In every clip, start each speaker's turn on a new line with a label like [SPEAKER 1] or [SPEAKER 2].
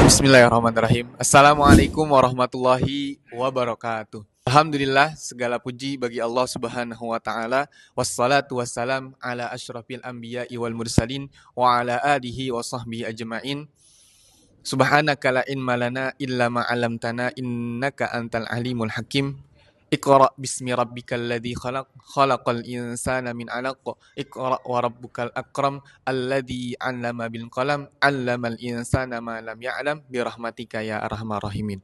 [SPEAKER 1] Bismillahirrahmanirrahim. Assalamualaikum warahmatullahi wabarakatuh. Alhamdulillah, segala puji bagi Allah Subhanahu wa taala. Wassalatu wassalam ala asyrafil anbiya'i wal mursalin wa ala alihi wa sahbihi ajma'in. Subhanaka la ilma lana illa ma 'allamtana innaka antal alimul hakim. Iqra bismi rabbikal ladzi khalaq khalaqal insana min 'alaq. Iqra wa rabbukal akram alladzi 'allama bil qalam 'allamal insana ma lam ya'lam bi rahmatika ya arhamar rahimin.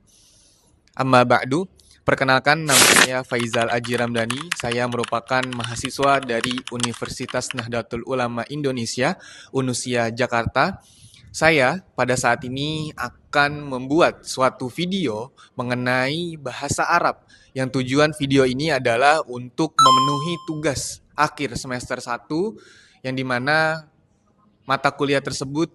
[SPEAKER 1] Amma ba'du, perkenalkan nama saya Faizal Aji Ramdhani. Saya merupakan mahasiswa dari Universitas Nahdlatul Ulama Indonesia, UNUSIA Jakarta. Saya pada saat ini akan membuat suatu video mengenai bahasa Arab. Yang tujuan video ini adalah untuk memenuhi tugas akhir semester 1 yang dimana mata kuliah tersebut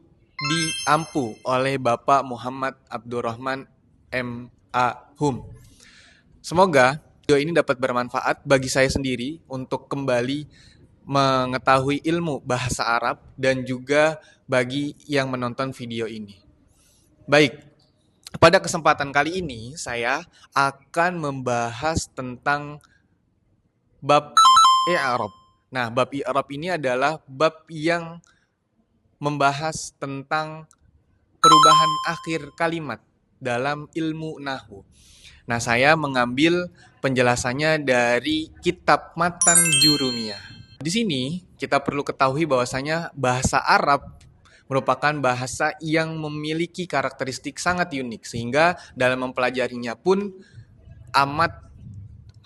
[SPEAKER 1] diampu oleh Bapak Muhammad Abdurrahman M.A. Hum. Semoga video ini dapat bermanfaat bagi saya sendiri untuk kembali mengetahui ilmu bahasa Arab dan juga bagi yang menonton video ini. Baik, pada kesempatan kali ini saya akan membahas tentang bab i'rab. Nah, bab i'rab ini adalah bab yang membahas tentang perubahan akhir kalimat dalam ilmu nahwu. Nah, saya mengambil penjelasannya dari kitab Matan Jurumiyah. Di sini kita perlu ketahui bahwasanya bahasa Arab merupakan bahasa yang memiliki karakteristik sangat unik sehingga dalam mempelajarinya pun amat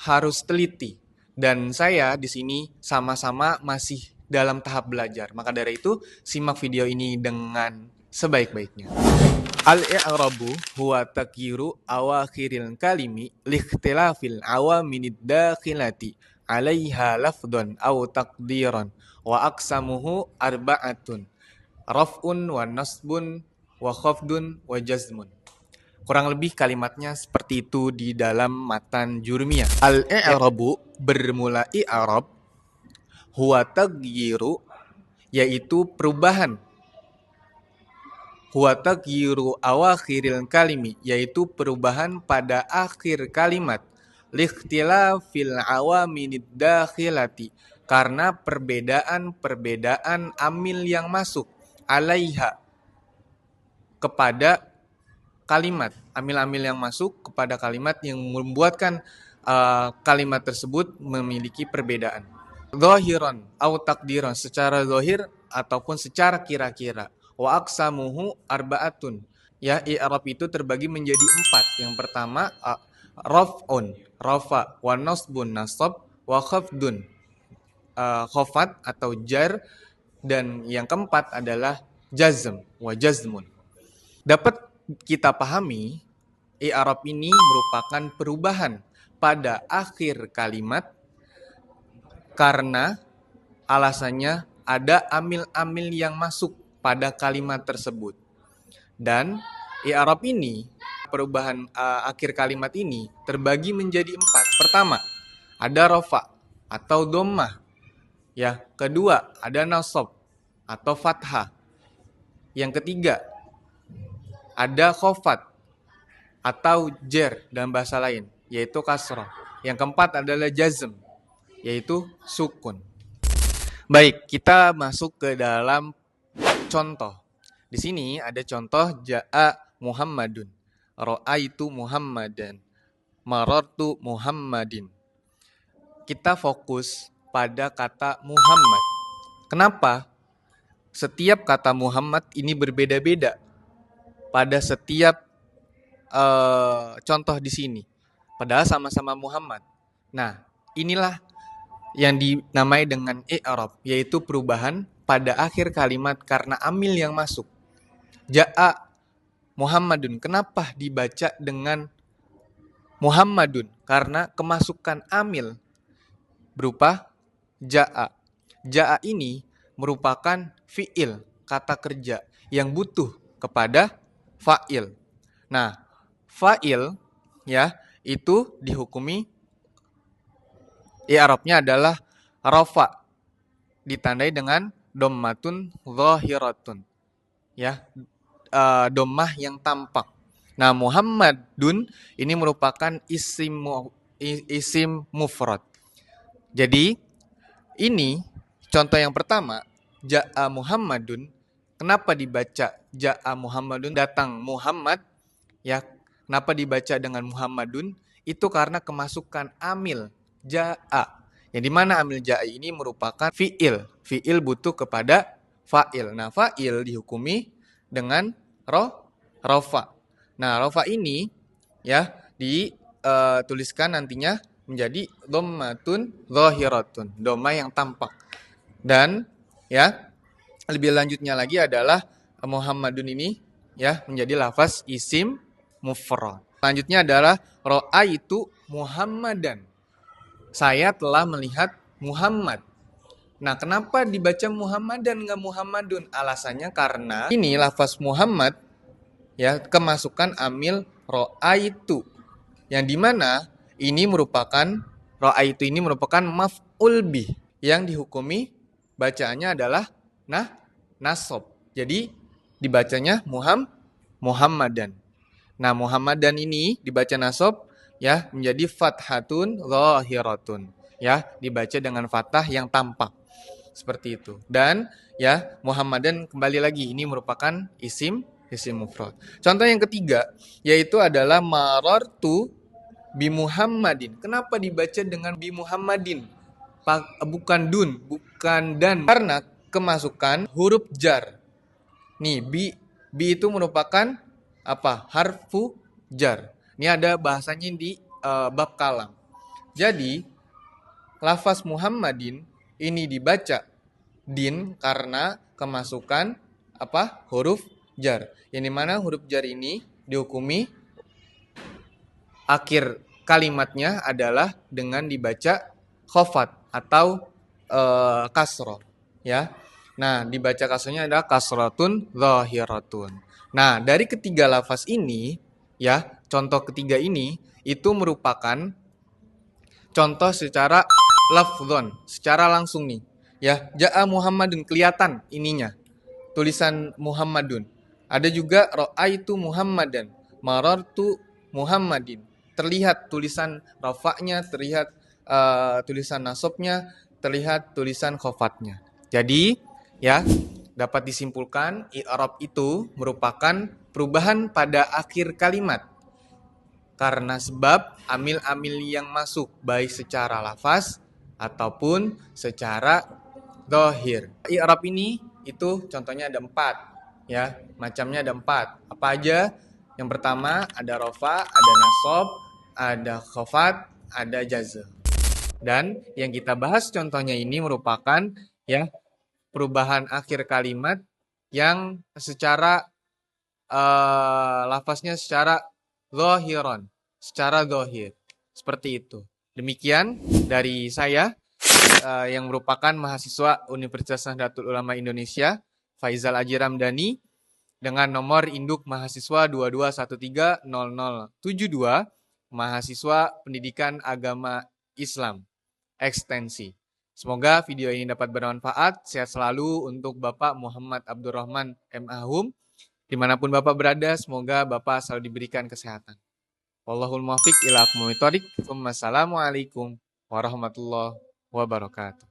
[SPEAKER 1] harus teliti. Dan saya di sini sama-sama masih dalam tahap belajar. Maka dari itu, simak video ini dengan sebaik-baiknya. Al-i'rabu huwa takyiru awakhiril kalimi likhtilafil awaminid dakhilati 'alaiha lafdhan aw taqdiran wa aqsamuhu arba'atun. Raf'un wa nasbun wa khafdun wa jazmun. Kurang lebih kalimatnya seperti itu di dalam Matan Jurumiyah. Al-i'rabu bermula i'rab, huwa taghyiru yaitu perubahan. Huwa taghyiru awakhiril kalimi yaitu perubahan pada akhir kalimat. Likhtilafil awaminid dakhilati karena perbedaan amil yang masuk. Alaiha kepada kalimat, amil-amil yang masuk kepada kalimat yang membuatkan kalimat tersebut memiliki perbedaan. Zahiran atau takdiran, secara zahir ataupun secara kira-kira. Wa aqsamuhu arba'atun. Ya, i'rab itu terbagi menjadi 4. Yang pertama raf'un, rafa, wa nasbun, nasab, wa khafdun, khafat atau jar. Dan yang keempat adalah jazm wa jazmun. Dapat kita pahami, i'rab ini merupakan perubahan pada akhir kalimat karena alasannya ada amil-amil yang masuk pada kalimat tersebut. Dan i'rab ini, perubahan akhir kalimat ini terbagi menjadi 4. Pertama, ada rafa atau dhammah. Ya, kedua ada nasab atau fathah. Yang ketiga ada khafat atau jar dalam bahasa lain, yaitu kasrah. Yang keempat adalah jazm, yaitu sukun. Baik, kita masuk ke dalam contoh. Di sini ada contoh ja'a Muhammadun, ra'aitu Muhammadan, marartu Muhammadin. Kita fokus pada kata Muhammad. Kenapa? Setiap kata Muhammad ini berbeda-beda pada setiap contoh di sini. Padahal sama-sama Muhammad. Nah, inilah yang dinamai dengan i'rab, yaitu perubahan pada akhir kalimat karena amil yang masuk. Ja'a Muhammadun. Kenapa dibaca dengan Muhammadun? Karena kemasukan amil berupa ja'a. Ja'a ini merupakan fi'il, kata kerja yang butuh kepada fa'il. Nah, fa'il ya itu dihukumi i'rabnya adalah rafa, ditandai dengan dhammatun zahiratun. Ya, dhammah yang tampak. Nah, Muhammadun ini merupakan isim mufrad. Jadi, ini contoh yang pertama, ja'a Muhammadun. Kenapa dibaca ja'a Muhammadun? Datang Muhammad, ya. Kenapa dibaca dengan Muhammadun? Itu karena kemasukan amil ja'a. Yang dimana amil ja'a ini merupakan fi'il. Fi'il butuh kepada fa'il. Nah, fa'il dihukumi dengan rofa. Nah, rofa ini ya dituliskan nantinya menjadi dhammatun zahiratun, dhamma yang tampak. Dan ya lebih lanjutnya lagi adalah Muhammadun ini ya menjadi lafaz isim mufrad. Selanjutnya adalah ra'aitu Muhammadan. Saya telah melihat Muhammad. Nah, kenapa dibaca Muhammadan nggak Muhammadun? Alasannya karena ini lafaz Muhammad ya kemasukan amil ra'aitu. Yang dimana ini merupakan ra'aitu ini merupakan maf'ul bih yang dihukumi bacaannya adalah nasab. Jadi dibacanya Muhammadan. Nah, Muhammadan ini dibaca nasab ya menjadi fathatun zahiratun. Ya, dibaca dengan fathah yang tampak. Seperti itu. Dan ya Muhammadan kembali lagi ini merupakan isim mufrad. Contoh yang ketiga yaitu adalah marartu bi Muhammadin. Kenapa dibaca dengan bi Muhammadin? Bukan dun, bukan dan. Karena kemasukan huruf jar. Nih, bi itu merupakan apa? Harfu jar. Ini ada bahasanya di bab kalam. Jadi, lafaz Muhammadin ini dibaca din karena kemasukan apa? Huruf jar. Yang dimana huruf jar ini dihukumi akhir kalimatnya adalah dengan dibaca khofat atau kasroh, ya. Nah, dibaca kasrohnya adalah kasratun zahiratun. Nah, dari ketiga lafaz ini, ya, contoh ketiga ini itu merupakan contoh secara lafzon, secara langsung nih, ya. Ja'a Muhammadun kelihatan ininya, tulisan Muhammadun. Ada juga ra'aitu Muhammadan, marartu Muhammadin. Terlihat tulisan rafa'nya, terlihat tulisan nasabnya, terlihat tulisan khofatnya. Jadi, ya, dapat disimpulkan i'rab itu merupakan perubahan pada akhir kalimat. Karena sebab amil-amil yang masuk baik secara lafaz ataupun secara zahir. I'rab ini itu contohnya ada 4, ya, macamnya ada 4. Apa aja? Yang pertama ada rofa, ada nasab, ada khafat, ada jazm. Dan yang kita bahas contohnya ini merupakan ya perubahan akhir kalimat yang secara lafaznya secara zahiran, secara zahir. Seperti itu. Demikian dari saya yang merupakan mahasiswa Universitas Nahdlatul Ulama Indonesia, Faizal Aji Ramdhani, dengan nomor induk mahasiswa 22130072, mahasiswa Pendidikan Agama Islam, ekstensi. Semoga video ini dapat bermanfaat. Sehat selalu untuk Bapak Muhammad Abdurrahman M.Ahum. Dimanapun Bapak berada, semoga Bapak selalu diberikan kesehatan. Wallahul muwaffiq ila aqwamit thoriq. Wassalamualaikum warahmatullahi wabarakatuh.